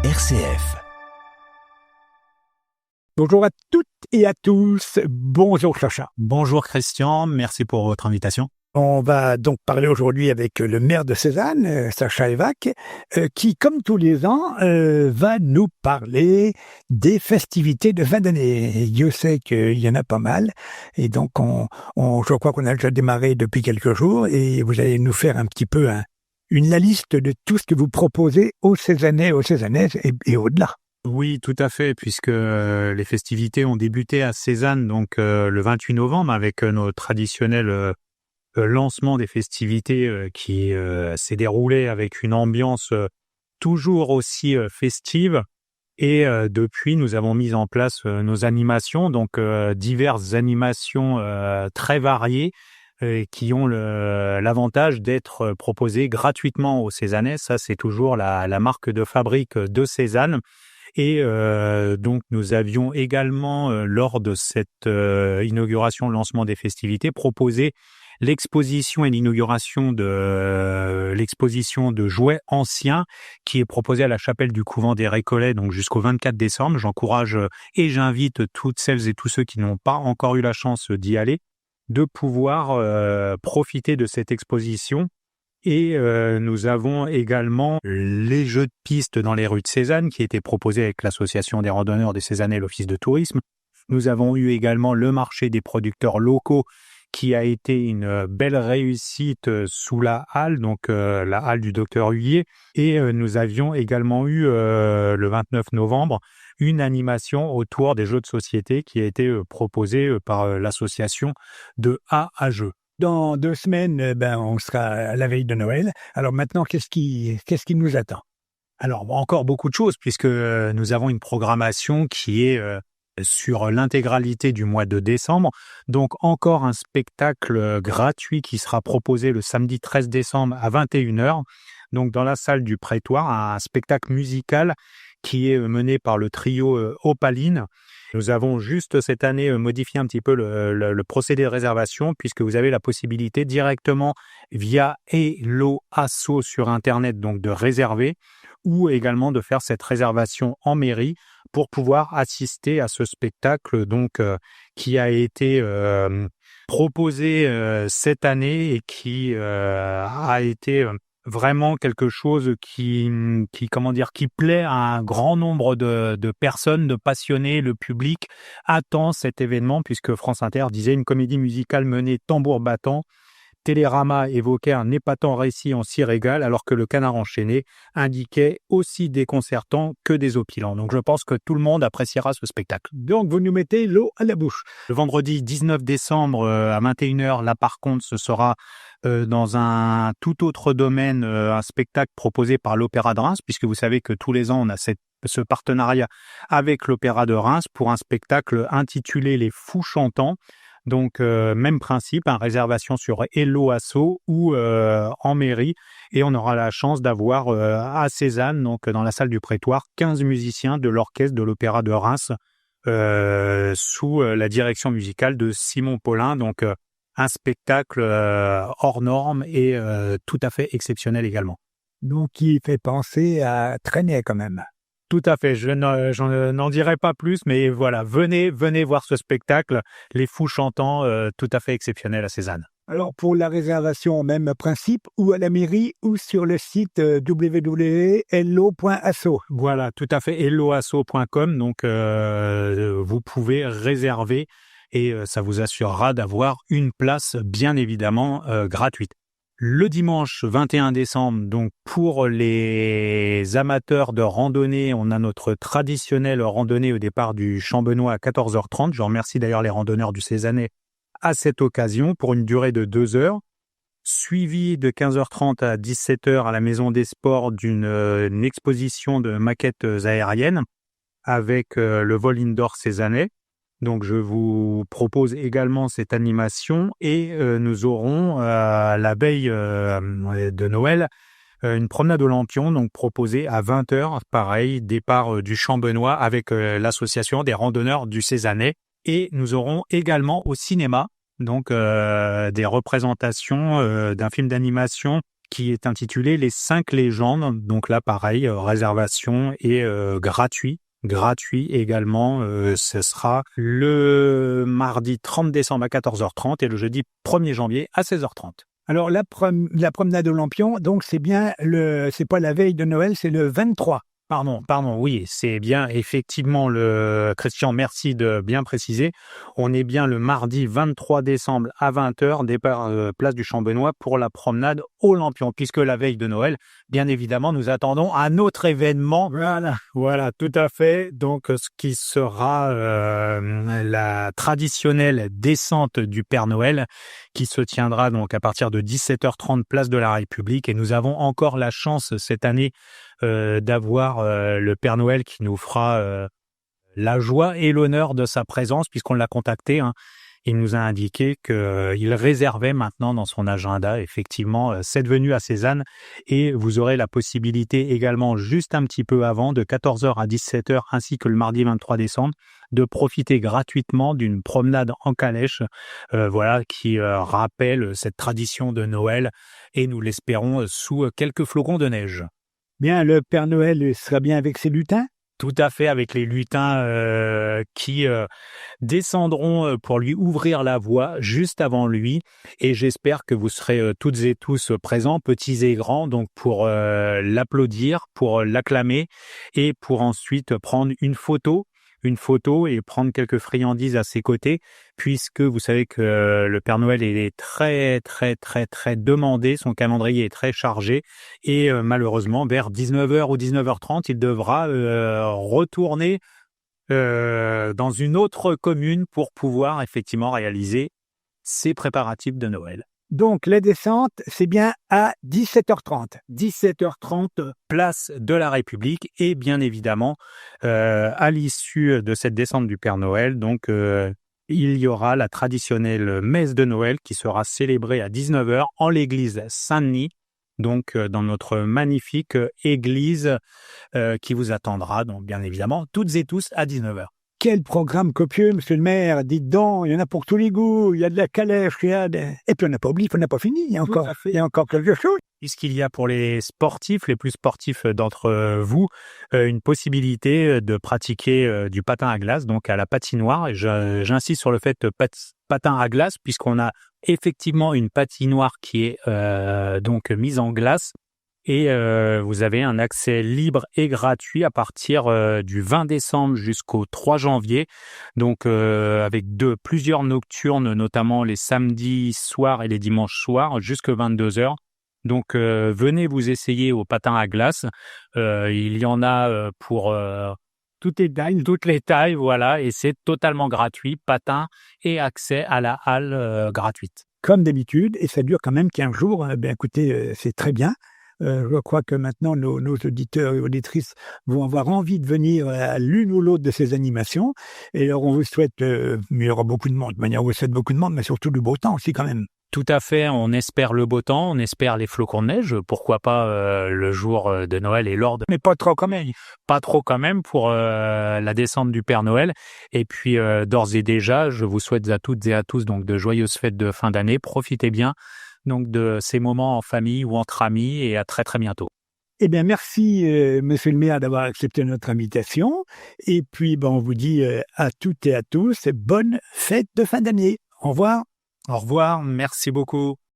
RCF. Bonjour à toutes et à tous. Bonjour Sacha. Bonjour Christian, merci pour votre invitation. On va donc parler aujourd'hui avec le maire de Cézanne, Sacha Évaque, qui, comme tous les ans, va nous parler des festivités de fin d'année. Dieu sait qu'il y en a pas mal. Et donc, je crois qu'on a déjà démarré depuis quelques jours et vous allez nous faire un petit peu la liste de tout ce que vous proposez aux Cézannais, aux Cézannaises et au-delà. Oui, tout à fait, puisque les festivités ont débuté à Cézanne donc le 28 novembre avec nos traditionnels lancement des festivités qui s'est déroulé avec une ambiance toujours aussi festive. Et depuis, nous avons mis en place nos animations, donc diverses animations très variées qui ont l'avantage d'être proposées gratuitement aux Cézannais. Ça, c'est toujours la marque de fabrique de Cézanne. Et donc, nous avions également, lors de cette inauguration, lancement des festivités, proposé l'exposition et l'inauguration de l'exposition de jouets anciens qui est proposée à la chapelle du couvent des Récollets, donc jusqu'au 24 décembre. J'encourage et j'invite toutes celles et tous ceux qui n'ont pas encore eu la chance d'y aller, de pouvoir profiter de cette exposition. Et nous avons également les jeux de piste dans les rues de Cézanne qui étaient proposés avec l'association des randonneurs des Cézannais et l'office de tourisme. Nous avons eu également le marché des producteurs locaux qui a été une belle réussite sous la halle, donc la halle du docteur Huillier. Et nous avions également eu le 29 novembre une animation autour des jeux de société qui a été proposée par l'association de A à Jeux. Dans 2 semaines, on sera à la veille de Noël. Alors maintenant, qu'est-ce qui nous attend? Alors, encore beaucoup de choses, puisque nous avons une programmation qui est sur l'intégralité du mois de décembre. Donc, encore un spectacle gratuit qui sera proposé le samedi 13 décembre à 21h. Donc, dans la salle du Prétoire, un spectacle musical qui est mené par le trio Opaline. Nous avons juste cette année modifié un petit peu le procédé de réservation puisque vous avez la possibilité directement via Hello Asso sur Internet donc de réserver ou également de faire cette réservation en mairie pour pouvoir assister à ce spectacle donc qui a été proposé cette année et qui a été vraiment quelque chose qui plaît à un grand nombre de personnes, de passionnés. Le public attend cet événement puisque France Inter disait une comédie musicale menée tambour battant. Télérama évoquait un épatant récit en cire égale alors que le Canard enchaîné indiquait aussi déconcertant que désopilant. Donc je pense que tout le monde appréciera ce spectacle. Donc vous nous mettez l'eau à la bouche. Le vendredi 19 décembre à 21h, là par contre ce sera dans un tout autre domaine, un spectacle proposé par l'Opéra de Reims, puisque vous savez que tous les ans on a ce partenariat avec l'Opéra de Reims pour un spectacle intitulé Les Fous Chantants. Donc, même principe, réservation sur Hello Asso ou en mairie. Et on aura la chance d'avoir à Cézanne, donc dans la salle du Prétoire, 15 musiciens de l'orchestre de l'Opéra de Reims sous la direction musicale de Simon Paulin. Donc, un spectacle hors norme et tout à fait exceptionnel également. Donc, qui fait penser à traîner quand même. Tout à fait, je n'en dirai pas plus, mais voilà, venez voir ce spectacle, Les Fous Chantants, tout à fait exceptionnel à Cézanne. Alors pour la réservation, même principe, ou à la mairie, ou sur le site www.hello.asso. Voilà, tout à fait, helloasso.com, donc vous pouvez réserver et ça vous assurera d'avoir une place, bien évidemment, gratuite. Le dimanche 21 décembre, donc pour les amateurs de randonnée, on a notre traditionnelle randonnée au départ du Champ-Benoît à 14h30. Je remercie d'ailleurs les randonneurs du Cézannais à cette occasion pour une durée de 2 heures, suivi de 15h30 à 17h à la Maison des Sports d'une exposition de maquettes aériennes avec le vol indoor cézannais. Donc, je vous propose également cette animation et nous aurons la veille de Noël une promenade au Lampion, donc proposée à 20h, pareil, départ du Champ-Benoît avec l'association des randonneurs du Cézannais. Et nous aurons également au cinéma donc des représentations d'un film d'animation qui est intitulé Les 5 légendes. Donc là, pareil, réservation et gratuit également. Ce sera le mardi 30 décembre à 14h30 et le jeudi 1er janvier à 16h30. Alors, la promenade au Lampion, donc c'est bien c'est pas la veille de Noël, c'est le 23. Pardon, oui, c'est bien effectivement Christian, merci de bien préciser. On est bien le mardi 23 décembre à 20h, départ place du Champ-Benoît pour la promenade au Lampion, puisque la veille de Noël, bien évidemment, nous attendons un autre événement. Voilà, tout à fait. Donc, ce qui sera la traditionnelle descente du Père Noël, qui se tiendra donc à partir de 17h30 place de la République. Et nous avons encore la chance cette année d'avoir le Père Noël qui nous fera la joie et l'honneur de sa présence, puisqu'on l'a contacté. Il nous a indiqué qu'il réservait maintenant dans son agenda effectivement cette venue à Cézanne, et vous aurez la possibilité également juste un petit peu avant, de 14h à 17h, ainsi que le mardi 23 décembre, de profiter gratuitement d'une promenade en calèche, qui rappelle cette tradition de Noël, et nous l'espérons sous quelques flocons de neige. Bien, le Père Noël sera bien avec ses lutins? Tout à fait, avec les lutins qui descendront pour lui ouvrir la voie juste avant lui. Et j'espère que vous serez toutes et tous présents, petits et grands, donc pour l'applaudir, pour l'acclamer et pour ensuite prendre une photo et prendre quelques friandises à ses côtés, puisque vous savez que le Père Noël est très, très, très, très demandé, son calendrier est très chargé, et malheureusement, vers 19h ou 19h30, il devra retourner dans une autre commune pour pouvoir effectivement réaliser ses préparatifs de Noël. Donc, la descente, c'est bien à 17h30. 17h30, place de la République, et bien évidemment, à l'issue de cette descente du Père Noël, donc il y aura la traditionnelle messe de Noël qui sera célébrée à 19h en l'église Saint-Denis, donc dans notre magnifique église qui vous attendra, donc bien évidemment, toutes et tous à 19h. Quel programme copieux, monsieur le maire. Dites donc, il y en a pour tous les goûts. Il y a de la calèche, et puis on n'a pas oublié, on n'a pas fini. Il y a encore quelque chose. Puisqu'il y a pour les sportifs, les plus sportifs d'entre vous, une possibilité de pratiquer du patin à glace, donc à la patinoire. Et j'insiste sur le fait patin à glace, puisqu'on a effectivement une patinoire qui est donc mise en glace. Et vous avez un accès libre et gratuit à partir du 20 décembre jusqu'au 3 janvier, donc avec plusieurs nocturnes, notamment les samedis soirs et les dimanches soirs, jusqu'à 22h. Donc venez vous essayer au patin à glace. Il y en a pour toutes les tailles, voilà, et c'est totalement gratuit, patin et accès à la halle gratuite. Comme d'habitude, et ça dure quand même 15 jours. Écoutez, c'est très bien. Je crois que maintenant, nos auditeurs et auditrices vont avoir envie de venir à l'une ou l'autre de ces animations. Et alors, on vous souhaite, il y aura beaucoup de monde. De manière, on vous souhaite beaucoup de monde, mais surtout du beau temps aussi quand même. Tout à fait, on espère le beau temps, on espère les flocons de neige, pourquoi pas le jour de Noël et l'ordre. Mais pas trop quand même. Pas trop quand même pour la descente du Père Noël. Et puis d'ores et déjà, je vous souhaite à toutes et à tous donc de joyeuses fêtes de fin d'année. Profitez bien donc de ces moments en famille ou entre amis, et à très très bientôt. Eh bien, merci, monsieur le maire, d'avoir accepté notre invitation. Et puis, on vous dit à toutes et à tous, bonne fête de fin d'année. Au revoir. Au revoir, merci beaucoup.